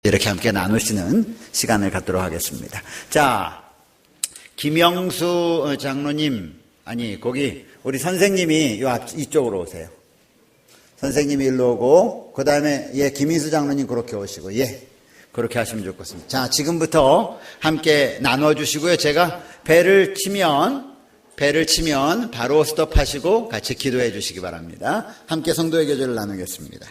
이렇게 함께 나누시는 시간을 갖도록 하겠습니다. 자, 김영수 장로님, 거기 우리 선생님이 이쪽으로 오세요. 선생님이 일로 오고, 그 다음에 김인수 장로님 그렇게 오시고, 그렇게 하시면 좋겠습니다. 자, 지금부터 함께 나눠주시고요. 제가 배를 치면 바로 스톱하시고 같이 기도해 주시기 바랍니다. 함께 성도의 교제를 나누겠습니다.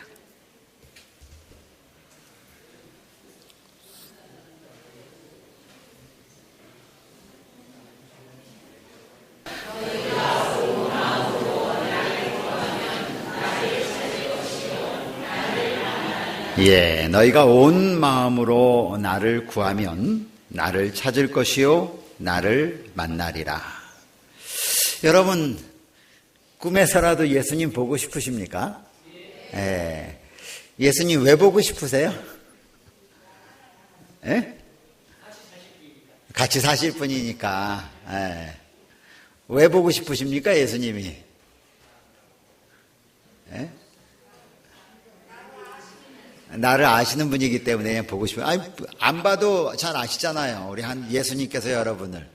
너희가 온 마음으로 나를 구하면 나를 찾을 것이요 나를 만나리라. 여러분, 꿈에서라도 예수님 보고 싶으십니까? 예수님 왜 보고 싶으세요? 같이 사실 분이니까. 왜 보고 싶으십니까, 예수님이? 나를 아시는 분이기 때문에 그냥 보고 싶어요. 안 봐도 잘 아시잖아요. 우리 예수님께서 여러분을.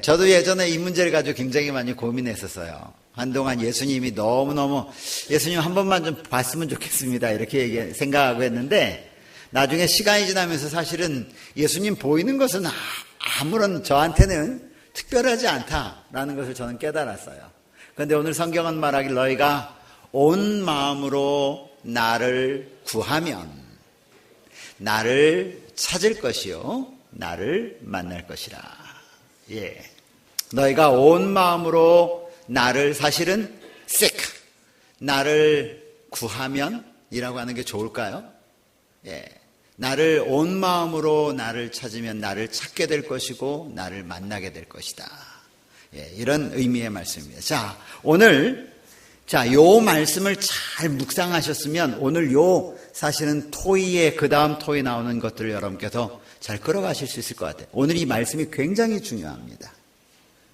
저도 예전에 이 문제를 가지고 굉장히 많이 고민했었어요. 한동안 예수님이 너무너무 예수님 한 번만 좀 봤으면 좋겠습니다. 이렇게 생각하고 했는데 나중에 시간이 지나면서 사실은 예수님 보이는 것은 아무런 저한테는 특별하지 않다라는 것을 저는 깨달았어요. 그런데 오늘 성경은 말하길 너희가 온 마음으로 나를 구하면 나를 찾을 것이요 나를 만날 것이라. 너희가 온 마음으로 나를 사실은 나를 구하면 이라고 하는 게 좋을까요? 나를 온 마음으로 나를 찾으면 나를 찾게 될 것이고 나를 만나게 될 것이다. 이런 의미의 말씀입니다. 자, 오늘 요 말씀을 잘 묵상하셨으면 오늘 사실은 토의에 그 다음 토의 나오는 것들을 여러분께서 잘 끌어가실 수 있을 것 같아요. 오늘 이 말씀이 굉장히 중요합니다.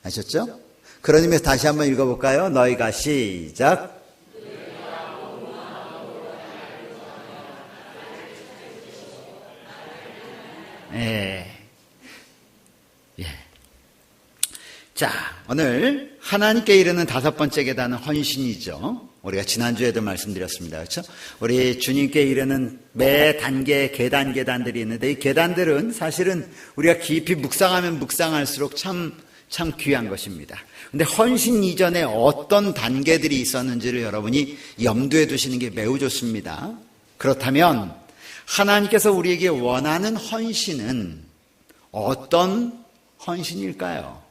아셨죠? 그런 의미에서 다시 한번 읽어볼까요? 너희가 시작. 자, 오늘 하나님께 이르는 5번째 계단은 헌신이죠. 우리가 지난주에도 말씀드렸습니다. 그렇죠? 우리 주님께 이르는 매 단계 계단들이 있는데 이 계단들은 사실은 우리가 깊이 묵상하면 묵상할수록 참 귀한 것입니다. 근데 헌신 이전에 어떤 단계들이 있었는지를 여러분이 염두에 두시는 게 매우 좋습니다. 그렇다면 하나님께서 우리에게 원하는 헌신은 어떤 헌신일까요?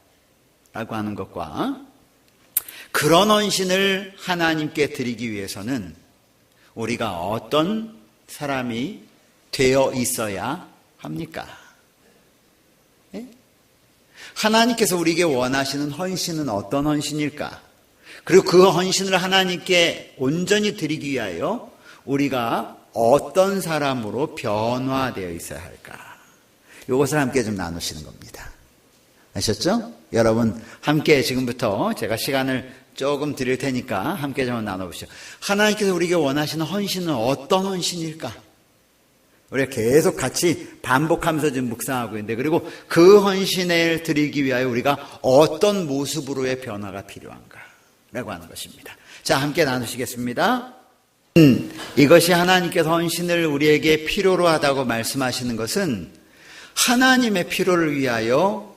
라고 하는 것과 그런 헌신을 하나님께 드리기 위해서는 우리가 어떤 사람이 되어 있어야 합니까? 하나님께서 우리에게 원하시는 헌신은 어떤 헌신일까? 그리고 그 헌신을 하나님께 온전히 드리기 위하여 우리가 어떤 사람으로 변화되어 있어야 할까? 이것을 함께 좀 나누시는 겁니다. 아셨죠? 여러분 함께 지금부터 제가 시간을 조금 드릴 테니까 함께 좀 나눠보시죠. 하나님께서 우리에게 원하시는 헌신은 어떤 헌신일까? 우리가 계속 같이 반복하면서 지금 묵상하고 있는데 그리고 그 헌신을 드리기 위하여 우리가 어떤 모습으로의 변화가 필요한가? 라고 하는 것입니다. 자, 함께 나누시겠습니다. 이것이 하나님께서 헌신을 우리에게 필요로 하다고 말씀하시는 것은 하나님의 필요를 위하여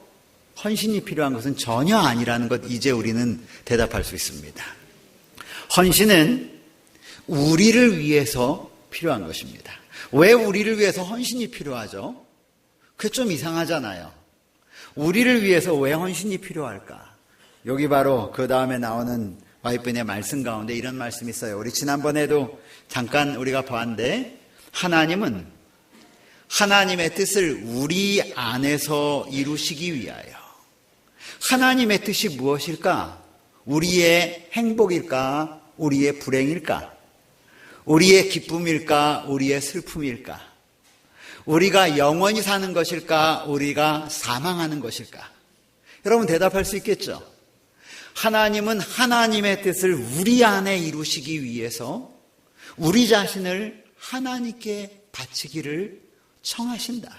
헌신이 필요한 것은 전혀 아니라는 것 이제 우리는 대답할 수 있습니다. 헌신은 우리를 위해서 필요한 것입니다. 왜 우리를 위해서 헌신이 필요하죠? 그게 좀 이상하잖아요. 우리를 위해서 왜 헌신이 필요할까? 여기 바로 그 다음에 나오는 와이프의 말씀 가운데 이런 말씀이 있어요. 우리 지난번에도 잠깐 우리가 봤는데 하나님은 하나님의 뜻을 우리 안에서 이루시기 위하여 하나님의 뜻이 무엇일까? 우리의 행복일까? 우리의 불행일까? 우리의 기쁨일까? 우리의 슬픔일까? 우리가 영원히 사는 것일까? 우리가 사망하는 것일까? 여러분 대답할 수 있겠죠? 하나님은 하나님의 뜻을 우리 안에 이루시기 위해서 우리 자신을 하나님께 바치기를 청하신다.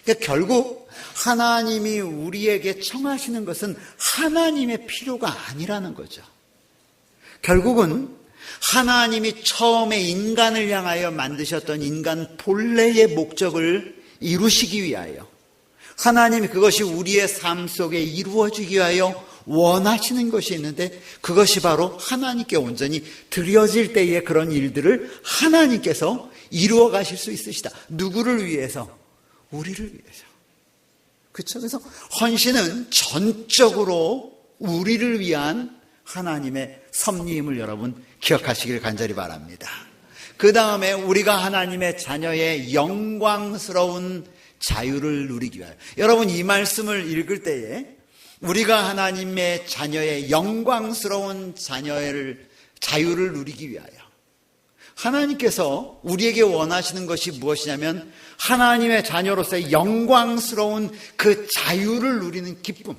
그러니까 결국 하나님이 우리에게 청하시는 것은 하나님의 필요가 아니라는 거죠. 결국은 하나님이 처음에 인간을 향하여 만드셨던 인간 본래의 목적을 이루시기 위하여, 하나님이 그것이 우리의 삶 속에 이루어지기 위하여 원하시는 것이 있는데, 그것이 바로 하나님께 온전히 드려질 때에 그런 일들을 하나님께서 이루어 가실 수 있으시다. 누구를 위해서? 우리를 위해서. 그렇죠? 그래서 헌신은 전적으로 우리를 위한 하나님의 섭리임을 여러분 기억하시길 간절히 바랍니다. 그 다음에 우리가 하나님의 자녀의 영광스러운 자유를 누리기 위하여, 여러분 이 말씀을 읽을 때에 우리가 하나님의 자녀의 영광스러운 자유를 누리기 위하여 하나님께서 우리에게 원하시는 것이 무엇이냐면, 하나님의 자녀로서의 영광스러운 그 자유를 누리는 기쁨.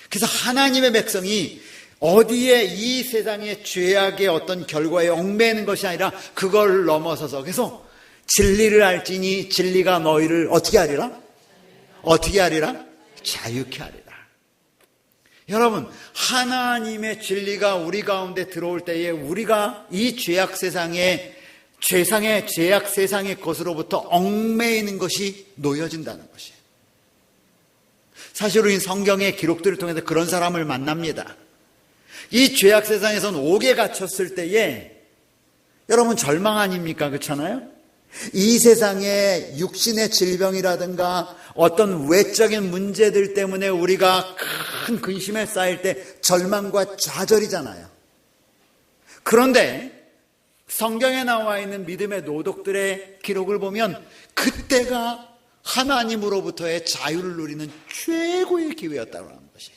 그래서 하나님의 백성이 어디에 이 세상의 죄악의 어떤 결과에 얽매이는 것이 아니라 그걸 넘어서서, 그래서 진리를 알지니 진리가 너희를 어떻게 하리라? 어떻게 하리라? 자유케 하리라. 여러분, 하나님의 진리가 우리 가운데 들어올 때에 우리가 이 죄악 세상의 죄악 세상의 것으로부터 얽매이는 것이 놓여진다는 것이에요. 사실 우리는 성경의 기록들을 통해서 그런 사람을 만납니다. 이 죄악 세상에선 옥에 갇혔을 때에 여러분 절망 아닙니까? 그렇잖아요? 이 세상의 육신의 질병이라든가 어떤 외적인 문제들 때문에 우리가 큰 근심에 쌓일 때 절망과 좌절이잖아요. 그런데 성경에 나와 있는 믿음의 노독들의 기록을 보면 그때가 하나님으로부터의 자유를 누리는 최고의 기회였다고 하는 것이.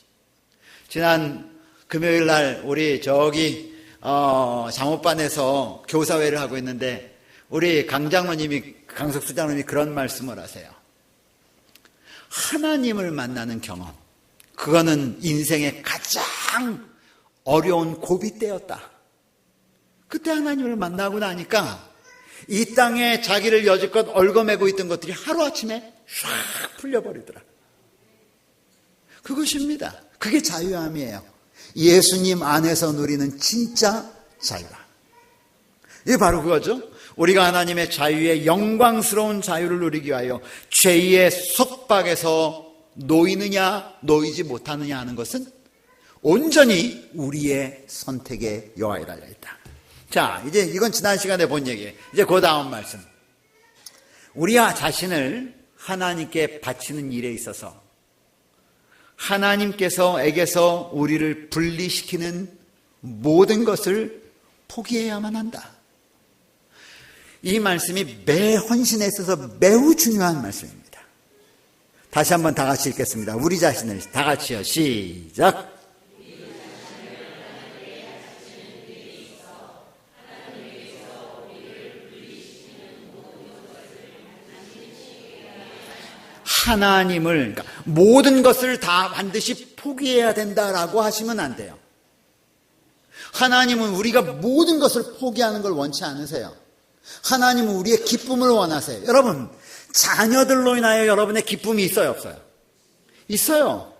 지난 금요일 날 우리 잠옷반에서 교사회를 하고 있는데 우리 강석수 장로님이 그런 말씀을 하세요. 하나님을 만나는 경험, 그거는 인생의 가장 어려운 고비 때였다. 그때 하나님을 만나고 나니까 이 땅에 자기를 여지껏 얽어매고 있던 것들이 하루아침에 싹 풀려버리더라. 그것입니다. 그게 자유함이에요. 예수님 안에서 누리는 진짜 자유함. 이게 바로 그거죠. 우리가 하나님의 자유의 영광스러운 자유를 누리기 위하여 죄의 속박에서 놓이느냐 놓이지 못하느냐 하는 것은 온전히 우리의 선택에 여하에 달려있다. 자, 이제 이건 지난 시간에 본 얘기예요. 이제 그 다음 말씀. 우리 자신을 하나님께 바치는 일에 있어서 하나님께서에게서 우리를 분리시키는 모든 것을 포기해야만 한다. 이 말씀이 매 헌신에 있어서 매우 중요한 말씀입니다. 다시 한번 다 같이 읽겠습니다. 우리 자신을 다 같이요. 시작. 하나님을, 그러니까 모든 것을 다 반드시 포기해야 된다라고 하시면 안 돼요. 하나님은 우리가 모든 것을 포기하는 걸 원치 않으세요. 하나님은 우리의 기쁨을 원하세요. 여러분, 자녀들로 인하여 여러분의 기쁨이 있어요, 없어요? 있어요.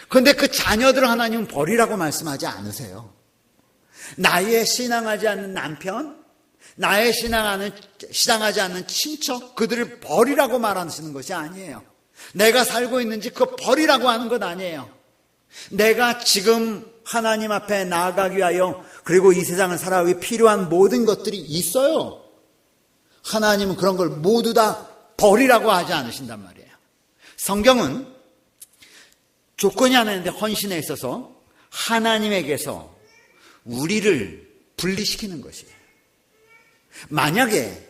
그런데 그 자녀들을 하나님은 버리라고 말씀하지 않으세요. 나의 신앙하지 않는 남편, 나의 신앙하지 않는 친척, 그들을 버리라고 말하시는 것이 아니에요. 내가 살고 있는지 그거 버리라고 하는 것 아니에요. 내가 지금 하나님 앞에 나아가기 위하여, 그리고 이 세상을 살아가기 필요한 모든 것들이 있어요. 하나님은 그런 걸 모두 다 버리라고 하지 않으신단 말이에요. 성경은 조건이 하나 있는데, 헌신에 있어서 하나님에게서 우리를 분리시키는 것이에요. 만약에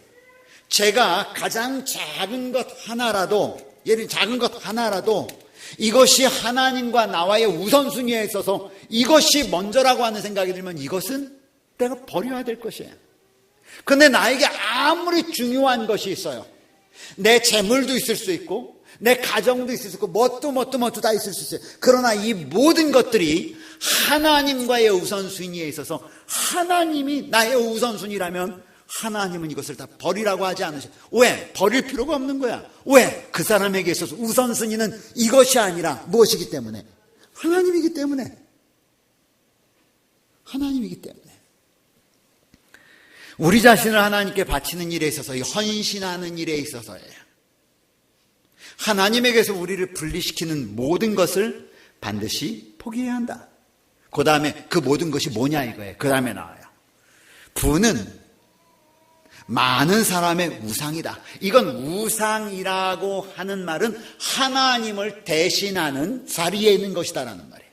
제가 가장 작은 것 하나라도, 예를 작은 것 하나라도 이것이 하나님과 나와의 우선순위에 있어서 이것이 먼저라고 하는 생각이 들면 이것은 내가 버려야 될 것이에요. 그런데 나에게 아무리 중요한 것이 있어요. 내 재물도 있을 수 있고 내 가정도 있을 수 있고 뭣도 다 있을 수 있어요. 그러나 이 모든 것들이 하나님과의 우선순위에 있어서 하나님이 나의 우선순위라면 하나님은 이것을 다 버리라고 하지 않으셔. 왜? 버릴 필요가 없는 거야. 왜? 그 사람에게 있어서 우선순위는 이것이 아니라 무엇이기 때문에? 하나님이기 때문에. 하나님이기 때문에. 우리 자신을 하나님께 바치는 일에 있어서, 헌신하는 일에 있어서예요. 하나님에게서 우리를 분리시키는 모든 것을 반드시 포기해야 한다. 그 다음에 그 모든 것이 뭐냐 이거예요. 그 다음에 나와요. 부는 많은 사람의 우상이다. 이건 우상이라고 하는 말은 하나님을 대신하는 자리에 있는 것이다라는 말이에요.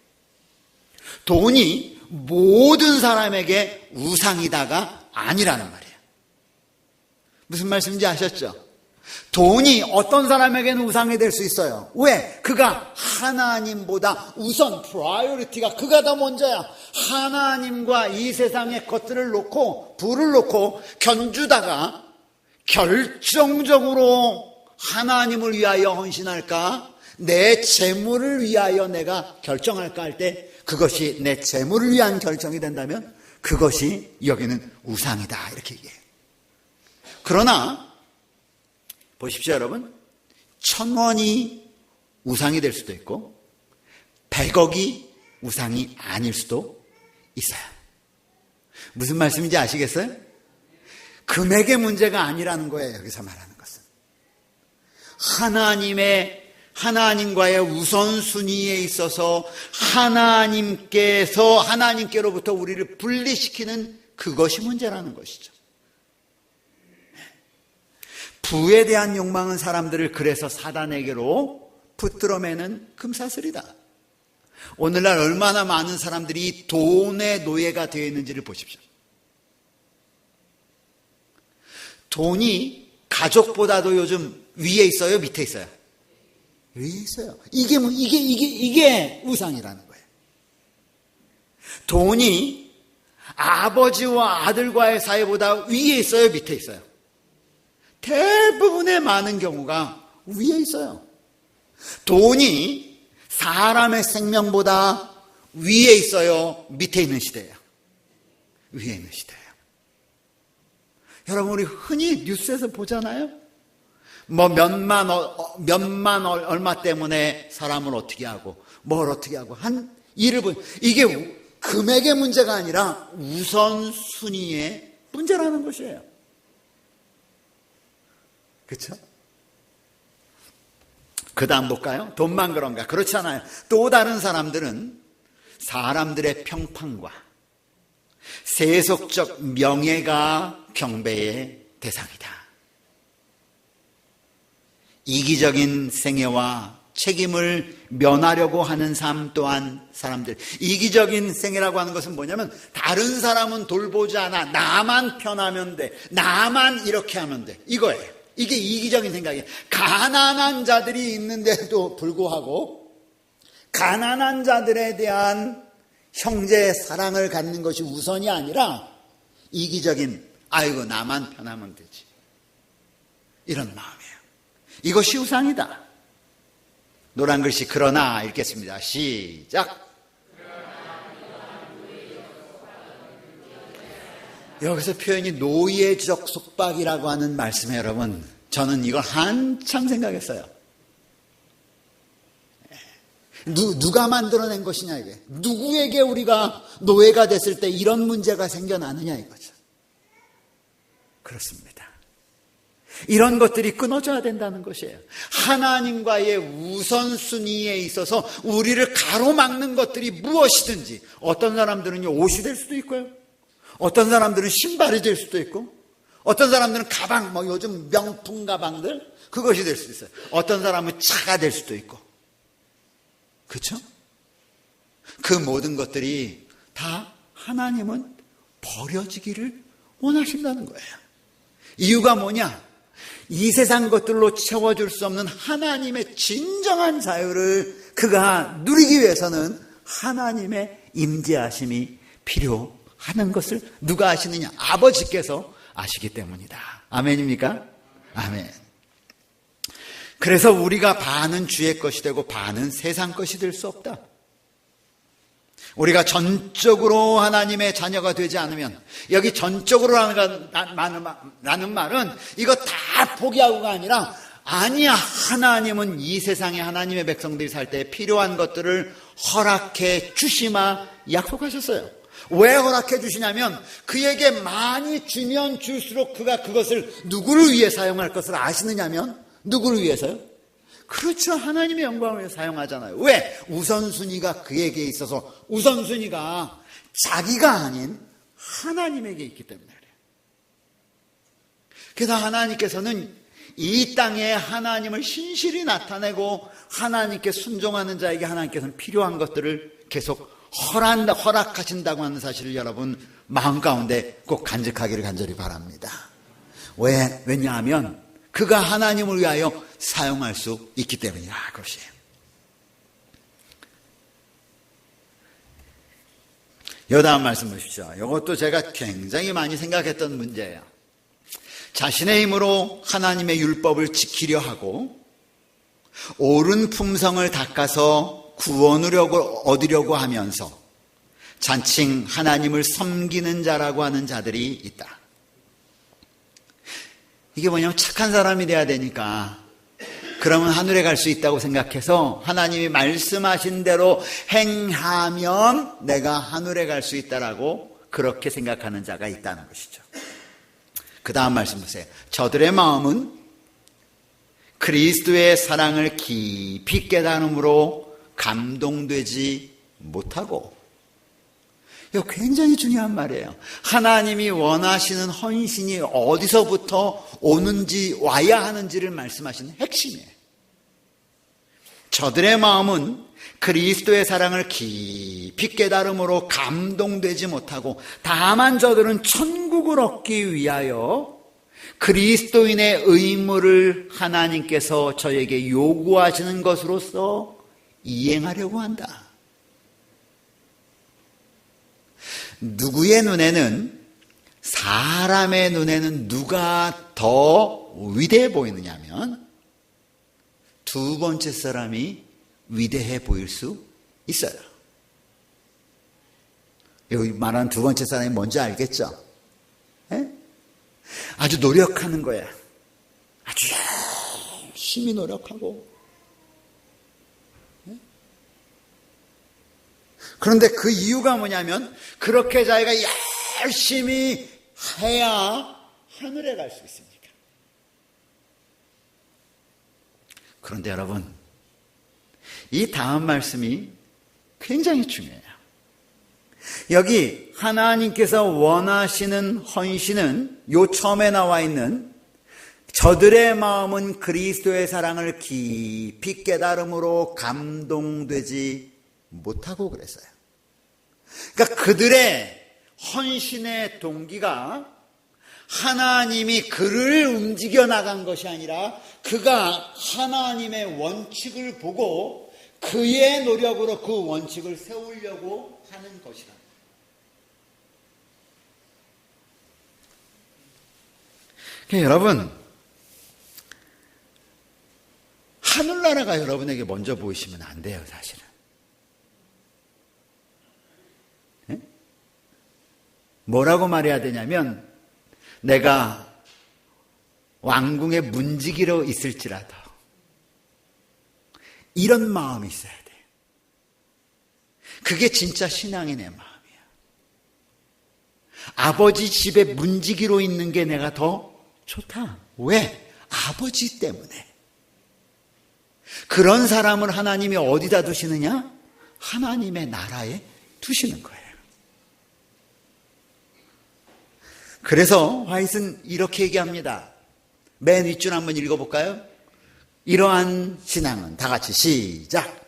돈이 모든 사람에게 우상이다가 아니라는 말이에요. 무슨 말씀인지 아셨죠? 돈이 어떤 사람에게는 우상이 될 수 있어요. 왜? 그가 하나님보다 우선 프라이어리티가 그가 더 먼저야. 하나님과 이 세상의 것들을 놓고 불을 놓고 견주다가 결정적으로 하나님을 위하여 헌신할까? 내 재물을 위하여 내가 결정할까 할 때 그것이 내 재물을 위한 결정이 된다면 그것이 여기는 우상이다 이렇게 얘기해요. 그러나 보십시오 여러분, 1,000원이 우상이 될 수도 있고 100억이 우상이 아닐 수도 있어요. 무슨 말씀인지 아시겠어요? 금액의 문제가 아니라는 거예요. 여기서 말하는 것은 하나님과의 우선순위에 있어서 하나님께로부터 우리를 분리시키는 그것이 문제라는 것이죠. 부에 대한 욕망은 사람들을 그래서 사단에게로 붙들어매는 금사슬이다. 오늘날 얼마나 많은 사람들이 돈의 노예가 되어 있는지를 보십시오. 돈이 가족보다도 요즘 위에 있어요, 밑에 있어요? 위에 있어요. 이게 우상이라는 거예요. 돈이 아버지와 아들과의 사이보다 위에 있어요, 밑에 있어요? 대부분의 많은 경우가 위에 있어요. 돈이 사람의 생명보다 위에 있어요, 밑에 있는 시대예요? 위에 있는 시대예요. 여러분, 우리 흔히 뉴스에서 보잖아요. 뭐 몇만 얼마 때문에 사람을 어떻게 하고 뭘 어떻게 하고 한 일을 이게 금액의 문제가 아니라 우선순위의 문제라는 것이에요. 그렇죠? 그 다음 볼까요? 돈만 그런가? 그렇지 않아요. 또 다른 사람들은 사람들의 평판과 세속적 명예가 경배의 대상이다. 이기적인 생애와 책임을 면하려고 하는 삶 또한 사람들. 이기적인 생애라고 하는 것은 뭐냐면 다른 사람은 돌보지 않아. 나만 편하면 돼. 나만 이렇게 하면 돼. 이거예요. 이게 이기적인 생각이에요. 가난한 자들이 있는데도 불구하고 가난한 자들에 대한 형제의 사랑을 갖는 것이 우선이 아니라 이기적인 아이고 나만 편하면 되지. 이런 마음이에요. 이것이 우상이다. 노란 글씨 그러나 읽겠습니다. 시작. 여기서 표현이 노예적 속박이라고 하는 말씀에 여러분, 저는 이걸 한참 생각했어요. 누가 만들어낸 것이냐 이게. 누구에게 우리가 노예가 됐을 때 이런 문제가 생겨나느냐 이거죠. 그렇습니다. 이런 것들이 끊어져야 된다는 것이에요. 하나님과의 우선순위에 있어서 우리를 가로막는 것들이 무엇이든지, 어떤 사람들은요 옷이 될 수도 있고요, 어떤 사람들은 신발이 될 수도 있고, 어떤 사람들은 가방, 요즘 명품 가방들 그것이 될 수도 있어요. 어떤 사람은 차가 될 수도 있고, 그렇죠? 그 모든 것들이 다 하나님은 버려지기를 원하신다는 거예요. 이유가 뭐냐? 이 세상 것들로 채워줄 수 없는 하나님의 진정한 자유를 그가 누리기 위해서는 하나님의 임재하심이 필요하는 것을 누가 아시느냐? 아버지께서 아시기 때문이다. 아멘입니까? 아멘. 그래서 우리가 반은 주의 것이 되고 반은 세상 것이 될 수 없다. 우리가 전적으로 하나님의 자녀가 되지 않으면, 여기 전적으로라는 말은 이거 다 포기하고가 아니라, 아니야, 하나님은 이 세상에 하나님의 백성들이 살 때 필요한 것들을 허락해 주시마 약속하셨어요. 왜 허락해 주시냐면, 그에게 많이 주면 줄수록 그가 그것을 누구를 위해 사용할 것을 아시느냐면, 누구를 위해서요? 그렇죠. 하나님의 영광을 위해 사용하잖아요. 왜? 우선순위가 그에게 있어서, 우선순위가 자기가 아닌 하나님에게 있기 때문에 그래요. 그래서 하나님께서는 이 땅에 하나님을 신실히 나타내고 하나님께 순종하는 자에게 하나님께서는 필요한 것들을 계속 허락하신다고 하는 사실을 여러분 마음 가운데 꼭 간직하기를 간절히 바랍니다. 왜냐하면 그가 하나님을 위하여 사용할 수 있기 때문이라 그것이에요. 요 다음 말씀 보십시오. 이것도 제가 굉장히 많이 생각했던 문제예요. 자신의 힘으로 하나님의 율법을 지키려 하고 옳은 품성을 닦아서 구원을 얻으려고 하면서 잔칭 하나님을 섬기는 자라고 하는 자들이 있다. 이게 뭐냐면 착한 사람이 돼야 되니까, 그러면 하늘에 갈 수 있다고 생각해서 하나님이 말씀하신 대로 행하면 내가 하늘에 갈 수 있다라고 그렇게 생각하는 자가 있다는 것이죠. 그 다음 말씀 보세요. 저들의 마음은 그리스도의 사랑을 깊이 깨달음으로 감동되지 못하고, 이거 굉장히 중요한 말이에요. 하나님이 원하시는 헌신이 어디서부터 오는지 와야 하는지를 말씀하시는 핵심이에요. 저들의 마음은 그리스도의 사랑을 깊이 깨달음으로 감동되지 못하고, 다만 저들은 천국을 얻기 위하여 그리스도인의 의무를 하나님께서 저에게 요구하시는 것으로서 이행하려고 한다. 누구의 눈에는, 사람의 눈에는 누가 더 위대해 보이느냐 하면 두 번째 사람이 위대해 보일 수 있어요. 여기 말하는 두 번째 사람이 뭔지 알겠죠? 에? 아주 노력하는 거야. 아주 열심히 노력하고. 그런데 그 이유가 뭐냐면, 그렇게 자기가 열심히 해야 하늘에 갈 수 있습니다. 그런데 여러분, 이 다음 말씀이 굉장히 중요해요. 여기 하나님께서 원하시는 헌신은 요 처음에 나와 있는 저들의 마음은 그리스도의 사랑을 깊이 깨달음으로 감동되지 못하고 그랬어요. 그러니까 그들의 헌신의 동기가 하나님이 그를 움직여 나간 것이 아니라 그가 하나님의 원칙을 보고 그의 노력으로 그 원칙을 세우려고 하는 것이다. 그러니까 여러분, 하늘나라가 여러분에게 먼저 보이시면 안 돼요, 사실은. 네? 뭐라고 말해야 되냐면, 내가 왕궁의 문지기로 있을지라도 이런 마음이 있어야 돼. 그게 진짜 신앙의 내 마음이야. 아버지 집에 문지기로 있는 게 내가 더 좋다. 왜? 아버지 때문에. 그런 사람을 하나님이 어디다 두시느냐? 하나님의 나라에 두시는 거예요. 그래서 화이트는 이렇게 얘기합니다. 맨 윗줄 한번 읽어볼까요? 이러한 신앙은, 다 같이 시작.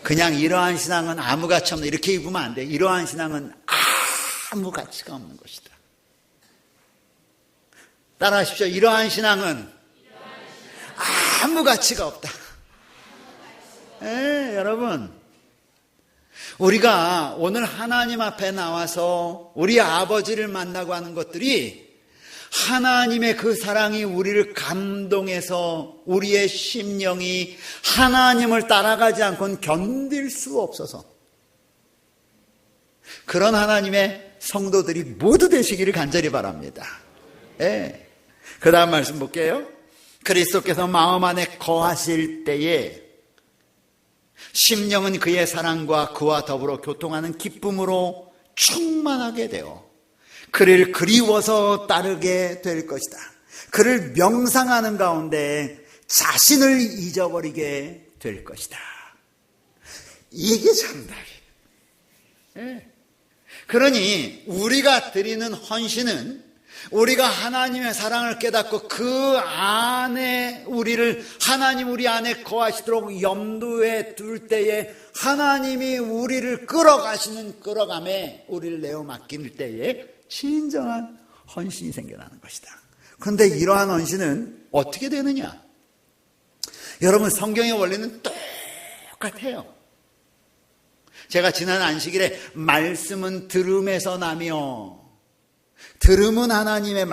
그냥 이러한 신앙은 아무 가치 없는, 이렇게 읽으면 안 돼. 이러한 신앙은 아무 가치가 없는 것이다. 따라하십시오. 이러한 신앙은 아무 가치가 없다. 네, 여러분, 우리가 오늘 하나님 앞에 나와서 우리 아버지를 만나고 하는 것들이 하나님의 그 사랑이 우리를 감동해서 우리의 심령이 하나님을 따라가지 않고는 견딜 수 없어서 그런 하나님의 성도들이 모두 되시기를 간절히 바랍니다. 예. 그 다음 말씀 볼게요. 그리스도께서 마음 안에 거하실 때에 심령은 그의 사랑과 그와 더불어 교통하는 기쁨으로 충만하게 되어 그를 그리워서 따르게 될 것이다. 그를 명상하는 가운데 자신을 잊어버리게 될 것이다. 이게 정답이에요. 네. 그러니 우리가 드리는 헌신은 우리가 하나님의 사랑을 깨닫고 그 안에 하나님 우리 안에 거하시도록 염두에 둘 때에 하나님이 우리를 끌어감에 우리를 내어 맡길 때에 진정한 헌신이 생겨나는 것이다. 그런데 이러한 헌신은 어떻게 되느냐? 여러분, 성경의 원리는 똑같아요. 제가 지난 안식일에 말씀은 들음에서 나며 들음은 하나님의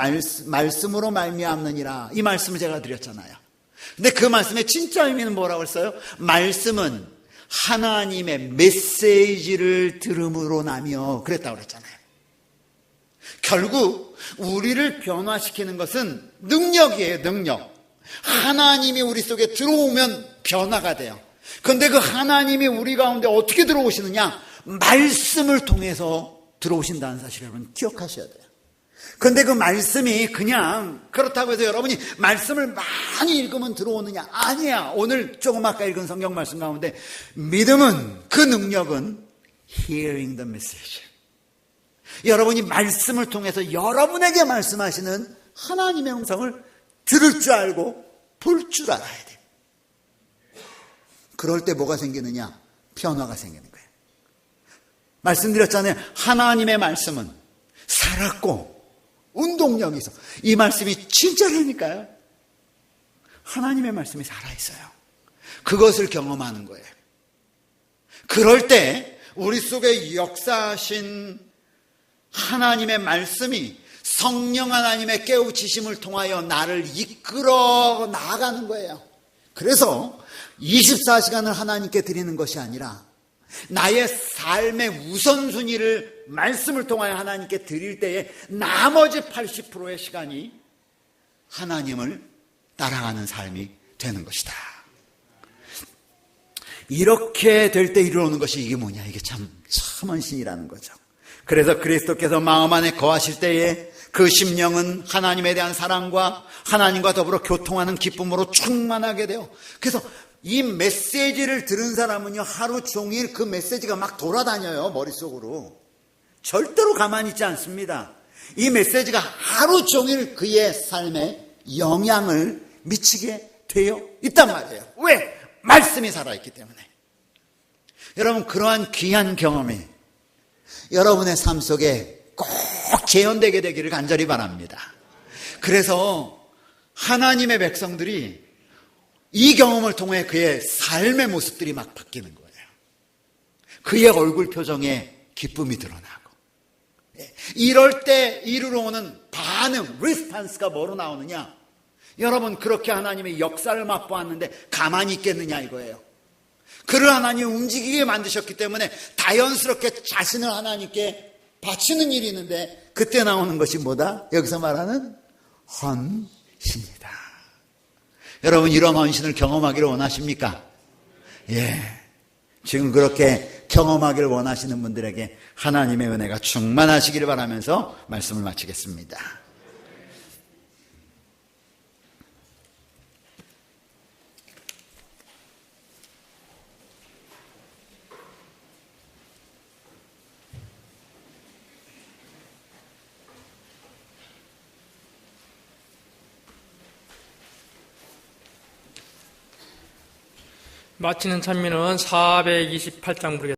말씀으로 말미암느니라, 이 말씀을 제가 드렸잖아요. 근데 그 말씀의 진짜 의미는 뭐라고 했어요? 말씀은 하나님의 메시지를 들음으로 나며 그랬다고 그랬잖아요. 결국 우리를 변화시키는 것은 능력이에요. 능력. 하나님이 우리 속에 들어오면 변화가 돼요. 그런데 그 하나님이 우리 가운데 어떻게 들어오시느냐? 말씀을 통해서 들어오신다는 사실을 여러분 기억하셔야 돼요. 그런데 그 말씀이 그냥 그렇다고 해서 여러분이 말씀을 많이 읽으면 들어오느냐? 아니야. 오늘 조금 아까 읽은 성경 말씀 가운데 믿음은, 그 능력은 hearing the message. 여러분이 말씀을 통해서 여러분에게 말씀하시는 하나님의 음성을 들을 줄 알고 볼 줄 알아야 돼요. 그럴 때 뭐가 생기느냐? 변화가 생기는 거예요. 말씀드렸잖아요. 하나님의 말씀은 살았고 운동력이 있어. 이 말씀이 진짜라니까요. 하나님의 말씀이 살아있어요. 그것을 경험하는 거예요. 그럴 때 우리 속에 역사하신 하나님의 말씀이 성령 하나님의 깨우치심을 통하여 나를 이끌어 나아가는 거예요. 그래서 24시간을 하나님께 드리는 것이 아니라 나의 삶의 우선순위를 말씀을 통하여 하나님께 드릴 때에 나머지 80%의 시간이 하나님을 따라가는 삶이 되는 것이다. 이렇게 될 때 이루어오는 것이 이게 뭐냐? 이게 참 헌신이라는 거죠. 그래서 그리스도께서 마음 안에 거하실 때에 그 심령은 하나님에 대한 사랑과 하나님과 더불어 교통하는 기쁨으로 충만하게 돼요. 그래서 이 메시지를 들은 사람은요, 하루 종일 그 메시지가 막 돌아다녀요, 머릿속으로. 절대로 가만히 있지 않습니다. 이 메시지가 하루 종일 그의 삶에 영향을 미치게 되어 있단 말이에요. 왜? 말씀이 살아있기 때문에. 여러분, 그러한 귀한 경험이 여러분의 삶 속에 꼭 재현되게 되기를 간절히 바랍니다. 그래서 하나님의 백성들이 이 경험을 통해 그의 삶의 모습들이 막 바뀌는 거예요. 그의 얼굴 표정에 기쁨이 드러나고, 이럴 때 이르러 오는 반응, 리스판스가 뭐로 나오느냐? 여러분, 그렇게 하나님의 역사를 맛보았는데 가만히 있겠느냐 이거예요. 그를 하나님이 움직이게 만드셨기 때문에 자연스럽게 자신을 하나님께 바치는 일이 있는데, 그때 나오는 것이 뭐다? 여기서 말하는 헌신이다. 여러분, 이런 헌신을 경험하기를 원하십니까? 예. 지금 그렇게 경험하기를 원하시는 분들에게 하나님의 은혜가 충만하시기를 바라면서 말씀을 마치겠습니다. 마치는 찬미는 428장 부르겠습니다.